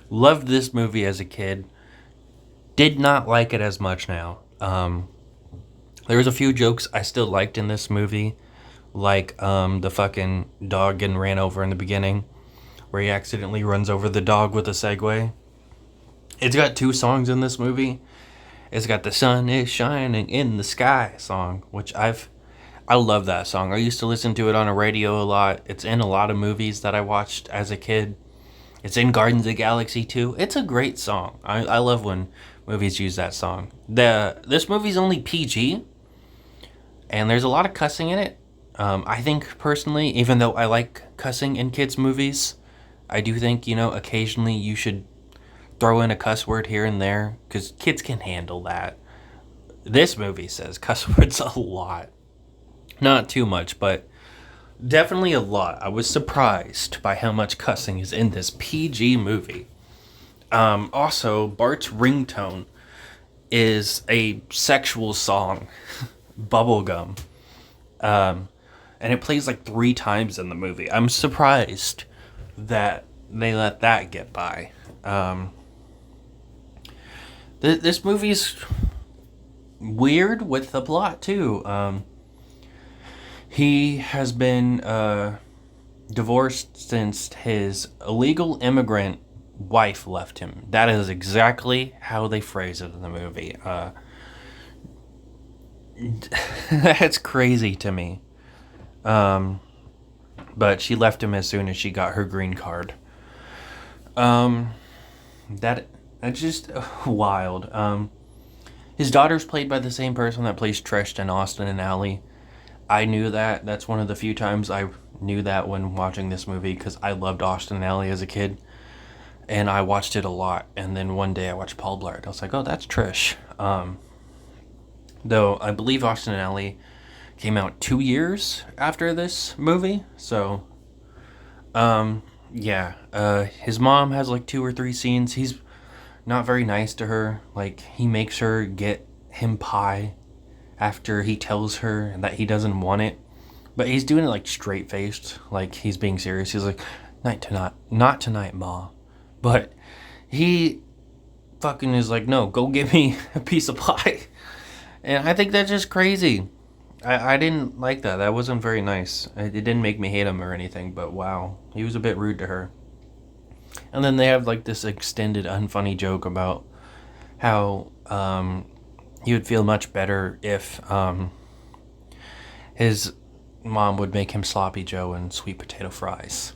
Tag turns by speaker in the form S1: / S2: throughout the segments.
S1: Loved this movie as a kid. Did not like it as much now. There was a few jokes I still liked in this movie, like the fucking dog getting ran over in the beginning, where he accidentally runs over the dog with a Segway. It's got two songs in this movie. It's got the sun is shining in the sky song, which I love that song. I used to listen to it on a radio a lot. It's in a lot of movies that I watched as a kid. It's in Guardians of the Galaxy too. It's a great song. I love when movies use that song. This movie's only PG, and there's a lot of cussing in it. I think personally, even though I like cussing in kids' movies, I do think, occasionally you should throw in a cuss word here and there because kids can handle that. This movie says cuss words a lot. Not too much, but definitely a lot. I was surprised by how much cussing is in this PG movie. Also, Bart's ringtone is a sexual song, Bubblegum. And it plays like 3 times in the movie. I'm surprised that they let that get by. This movie's weird with the plot, too. He has been divorced since his illegal immigrant wife left him. That is exactly how they phrase it in the movie. That's crazy to me. But she left him as soon as she got her green card. That's just wild. His daughter's played by the same person that plays Trish in Austin and Ally. I knew that. That's one of the few times I knew that when watching this movie because I loved Austin and Ally as a kid. And I watched it a lot. And then one day I watched Paul Blart. I was like, oh, that's Trish. Though I believe Austin and Ally came out 2 years after this movie. So, yeah. His mom has like 2 or 3 scenes. He's not very nice to her. Like, he makes her get him pie after he tells her that he doesn't want it. But he's doing it like straight faced, like he's being serious. He's like, not tonight, Ma. But he fucking is like, no, go get me a piece of pie. And I think that's just crazy. I didn't like that. That wasn't very nice. It didn't make me hate him or anything, but wow. He was a bit rude to her. And then they have like this extended unfunny joke about how he would feel much better if his mom would make him sloppy joe and sweet potato fries.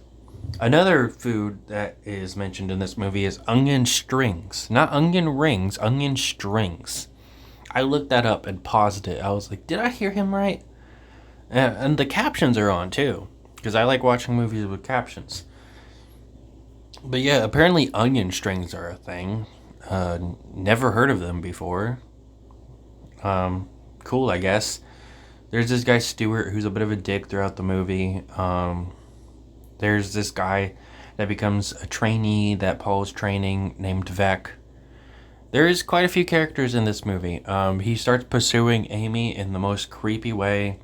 S1: Another food that is mentioned in this movie is onion strings. Not onion rings, onion strings. I looked that up and paused it. I was like, did I hear him right? And the captions are on too, because I like watching movies with captions. But yeah, apparently onion strings are a thing. Never heard of them before. Cool, I guess. There's this guy Stuart who's a bit of a dick throughout the movie. There's this guy that becomes a trainee that Paul's training named Vec. There is quite a few characters in this movie. He starts pursuing Amy in the most creepy way.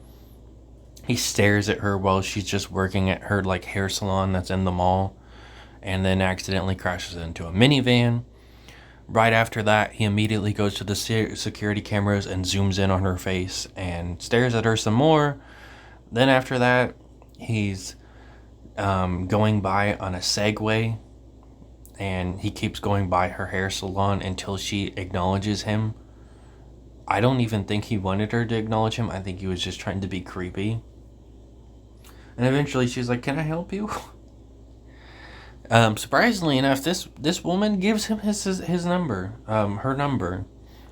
S1: He stares at her while she's just working at her like hair salon that's in the mall, and then accidentally crashes into a minivan. Right after that, he immediately goes to the security cameras and zooms in on her face and stares at her some more. Then after that, he's going by on a Segway, and he keeps going by her hair salon until she acknowledges him. I don't even think he wanted her to acknowledge him. I think he was just trying to be creepy. And eventually she's like, can I help you? Surprisingly enough, this woman gives him his number, her number,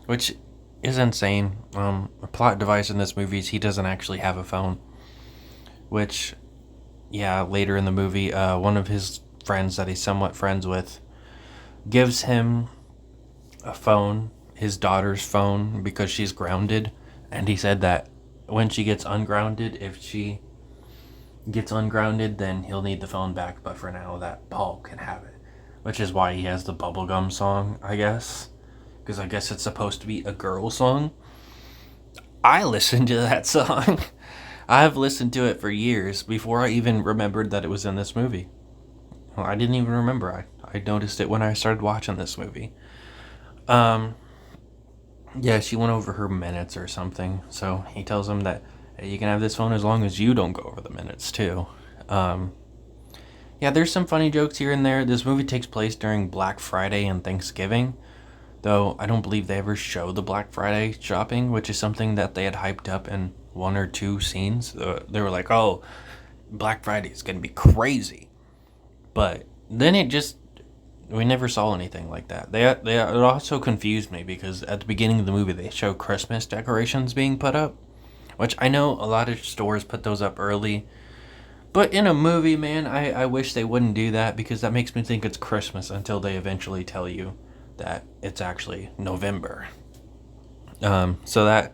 S1: which is insane. A plot device in this movie is he doesn't actually have a phone, which, yeah, later in the movie, one of his friends that he's somewhat friends with gives him a phone, his daughter's phone, because she's grounded, and he said that when she gets ungrounded, if she gets ungrounded, then he'll need the phone back, but for now that Paul can have it, which is why he has the bubblegum song, I guess, because I guess it's supposed to be a girl song. I listened to that song. I've listened to it for years before I even remembered that it was in this movie. Well, I didn't even remember. I noticed it when I started watching this movie. Um, yeah, she went over her minutes or something. So he tells him that, hey, you can have this phone as long as you don't go over the minutes too. Um, yeah, there's some funny jokes here and there. This movie takes place during Black Friday and Thanksgiving, though I don't believe they ever show the Black Friday shopping, which is something that they had hyped up in one or two scenes. They were like, "Oh, Black Friday is gonna be crazy," but then we never saw anything like that. It also confused me because at the beginning of the movie they show Christmas decorations being put up, which I know a lot of stores put those up early. But in a movie, man, I wish they wouldn't do that because that makes me think it's Christmas until they eventually tell you that it's actually November. So that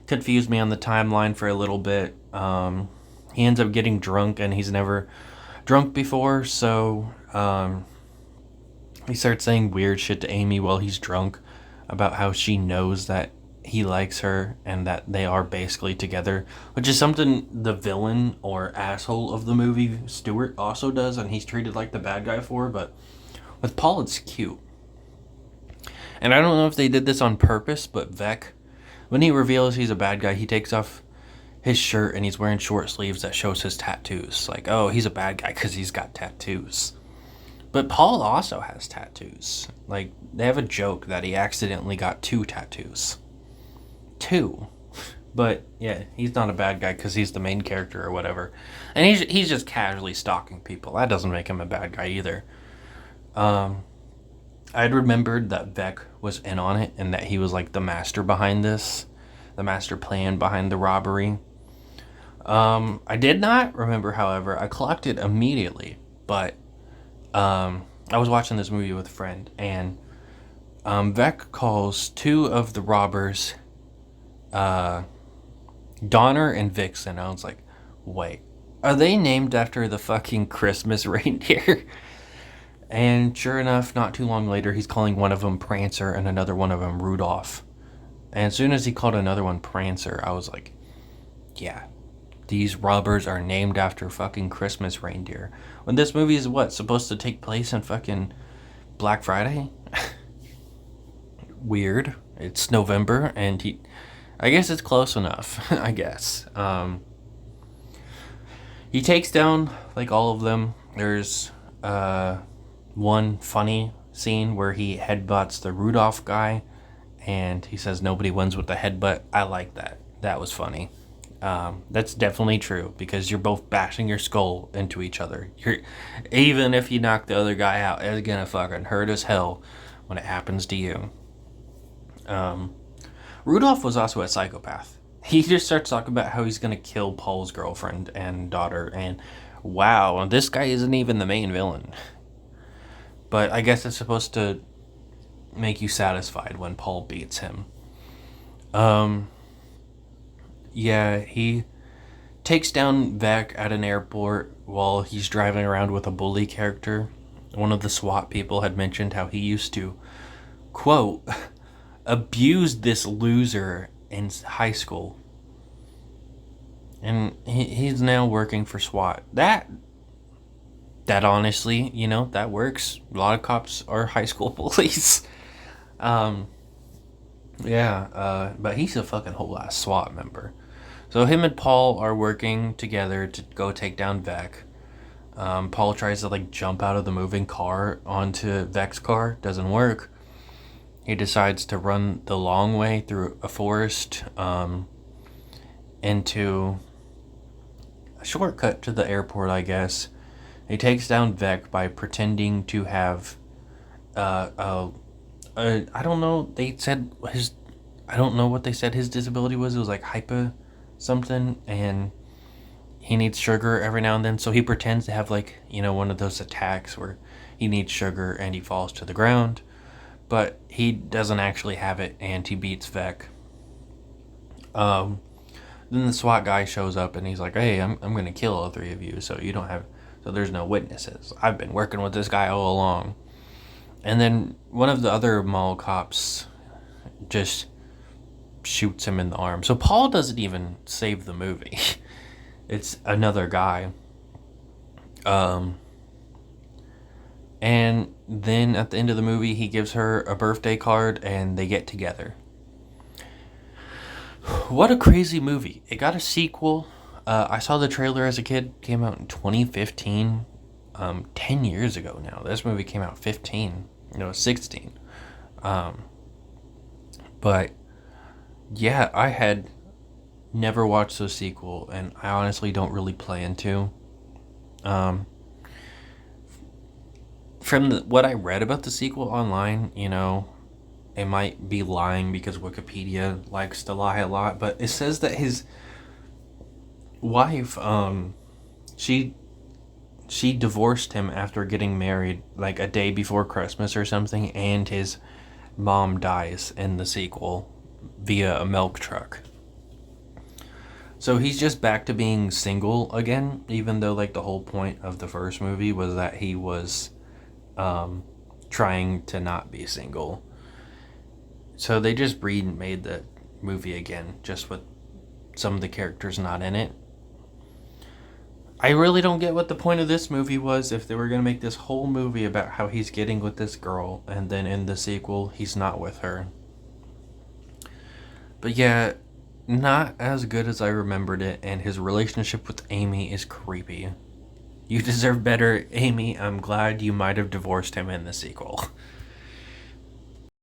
S1: confused me on the timeline for a little bit. He ends up getting drunk and he's never drunk before, so he starts saying weird shit to Amy while he's drunk about how she knows that he likes her and that they are basically together, which is something the villain or asshole of the movie, Stewart, also does, and he's treated like the bad guy for. But with Paul, it's cute. And I don't know if they did this on purpose, but Vec, when he reveals he's a bad guy, he takes off his shirt and he's wearing short sleeves that shows his tattoos. Like, oh, he's a bad guy because he's got tattoos. But Paul also has tattoos. Like, they have a joke that he accidentally got 2 tattoos. 2. But yeah, he's not a bad guy because he's the main character or whatever. And he's just casually stalking people. That doesn't make him a bad guy either. I'd remembered that Vec was in on it and that he was like the master behind this, the master plan behind the robbery. I did not remember, however, I clocked it immediately, but I was watching this movie with a friend, and Vec calls 2 of the robbers Donner and Vixen. I was like, wait, are they named after the fucking Christmas reindeer? And sure enough, not too long later, he's calling one of them Prancer and another one of them Rudolph. And as soon as he called another one Prancer, I was like, yeah, these robbers are named after fucking Christmas reindeer. When this movie is what, supposed to take place in fucking Black Friday? Weird. It's November, and I guess it's close enough, I guess. He takes down, like, all of them. There's one funny scene where he headbutts the Rudolph guy, and he says nobody wins with the headbutt. I like that. That was funny. That's definitely true because you're both bashing your skull into each other. Even if you knock the other guy out, it's gonna fucking hurt as hell when it happens to you. Rudolph was also a psychopath. He just starts talking about how he's gonna kill Paul's girlfriend and daughter, and wow, this guy isn't even the main villain. But I guess it's supposed to make you satisfied when Paul beats him. Yeah, he takes down Vec at an airport while he's driving around with a bully character. One of the SWAT people had mentioned how he used to, quote, abuse this loser in high school. And he's now working for SWAT. That honestly, that works. A lot of cops are high school bullies. But he's a fucking whole ass SWAT member. So him and Paul are working together to go take down Vec. Paul tries to jump out of the moving car onto Vec's car. Doesn't work. He decides to run the long way through a forest into a shortcut to the airport, I guess. He takes down Vec by pretending to have I don't know, I don't know what they said his disability was. It was like hyper something, and he needs sugar every now and then, so he pretends to have one of those attacks where he needs sugar and he falls to the ground, but he doesn't actually have it, and he beats Vec. Then the SWAT guy shows up and he's like, hey, I'm gonna kill all 3 of you, so there's no witnesses. I've been working with this guy all along. And then one of the other mall cops just shoots him in the arm. So Paul doesn't even save the movie. It's another guy. And then at the end of the movie, he gives her a birthday card and they get together. What a crazy movie. It got a sequel. I saw the trailer as a kid. Came out in 2015. 10 years ago now. This movie came out 16. But yeah, I had never watched the sequel, and I honestly don't really plan to. Um, from what I read about the sequel online, it might be lying because Wikipedia likes to lie a lot, but it says that his wife, she divorced him after getting married like a day before Christmas or something, and his mom dies in the sequel via a milk truck. So he's just back to being single again, even though like the whole point of the first movie was that he was trying to not be single. So they just remade the movie again, just with some of the characters not in it. I really don't get what the point of this movie was if they were going to make this whole movie about how he's getting with this girl, and then in the sequel, he's not with her. But yeah, not as good as I remembered it, and his relationship with Amy is creepy. You deserve better, Amy. I'm glad you might have divorced him in the sequel.